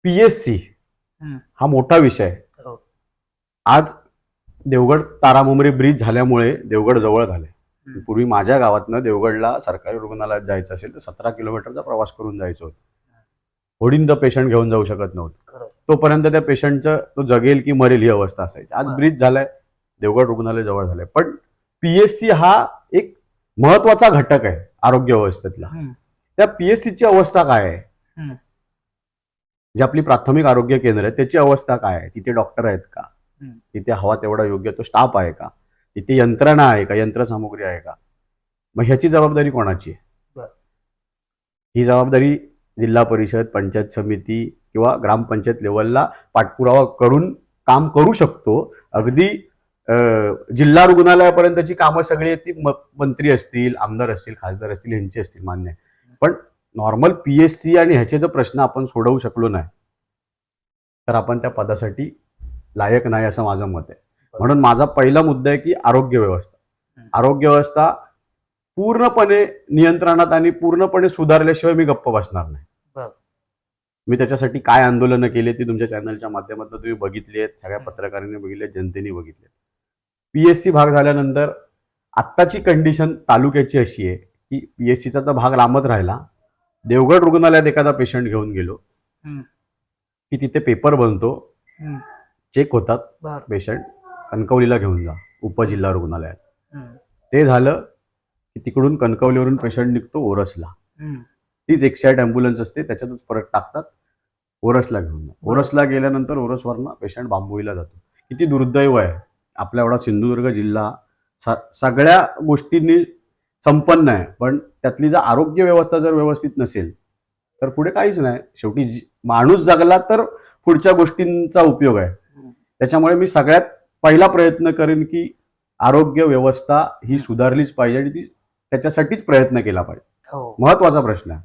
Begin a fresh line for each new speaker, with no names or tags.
PSC हा मोठा विषय आहे.
हो.
आज देवगड तारामुंबरी ब्रिज झाल्यामुळे देवगड जवळ झाले. पूर्वी माझ्या गावातनं देवगडला सरकारी रुग्णालयात जायचं असेल तर 17 किलोमीटरचा प्रवास करून जायचं होतं. होडीन द पेशंट घेऊन जाऊ शकत नव्हतं. तोपर्यंत त्या पेशंटचं तो जगेल की मरेल ही अवस्था असायची. आज ब्रिज झालाय, देवगड रुग्णालय जवळ झालंय. पण पीएससी हा एक महत्वाचा घटक आहे आरोग्य व्यवस्थेतला. त्या पीएससीची अवस्था काय आहे? जी आपली प्राथमिक आरोग्य केंद्र आहे त्याची अवस्था काय आहे? तिथे डॉक्टर आहेत का? तिथे हवा तेवढा योग्य तो स्टाफ आहे का? तिथे यंत्रणा आहे का? यंत्रसामुग्री आहे का? मग ह्याची जबाबदारी कोणाची आहे? ही जबाबदारी जिल्हा परिषद, पंचायत समिती किंवा ग्रामपंचायत लेवलला पाठपुरावा करून काम करू शकतो. अगदी जिल्हा रुग्णालयापर्यंतची कामं सगळी ती मंत्री असतील, आमदार असतील, खासदार असतील, यांची असतील, मान्य आहे. पण नॉर्मल पीएससी आणि ह्याचे जर प्रश्न आपण सोडवू शकलो नाही तर आपण त्या पदासाठी लायक नाही असं माझं मत आहे. म्हणून माझा पहिला मुद्दा आहे की आरोग्य व्यवस्था. आरोग्य व्यवस्था पूर्णपणे नियंत्रणात आणि पूर्णपणे सुधारल्याशिवाय मी गप्प बसणार नाही. मी त्याच्यासाठी काय आंदोलनं केली ती तुमच्या चॅनलच्या माध्यमातून तुम्ही बघितली आहेत, सगळ्या पत्रकारांनी बघितले, जनतेने बघितले. पीएससी भाग झाल्यानंतर आत्ताची कंडिशन तालुक्याची अशी आहे की पीएससीचा तर भाग लांबत राहिला. देवगड रुग्णालयात एखादा पेशंट घेऊन गेलो की तिथे पेपर बनतो, चेक होतात पेशंट, कणकवलीला घेऊन जा उपजिल्हा रुग्णालयात. ते झालं की तिकडून कणकवलीवरून पेशंट निघतो ओरसला. तीच 108 ॲम्ब्युलन्स असते, त्याच्यातच परत टाकतात, ओरसला घेऊन जा. ओरसला गेल्यानंतर ओरसवरनं पेशंट बांबोळीला जातो. किती दुर्दैव आहे. आपला एवढा सिंधुदुर्ग जिल्हा सगळ्या गोष्टींनी संपन्न आहे, पण त्यातली जर आरोग्य व्यवस्था जर व्यवस्थित नसेल तर पुढे काहीच नाही. शेवटी माणूस जगला तर पुढच्या गोष्टींचा उपयोग आहे. त्याच्यामुळे मी सगळ्यात पहिला प्रयत्न करेन की आरोग्य व्यवस्था ही सुधारलीच पाहिजे आणि ती त्याच्यासाठीच प्रयत्न केला पाहिजे. महत्वाचा प्रश्न आहे.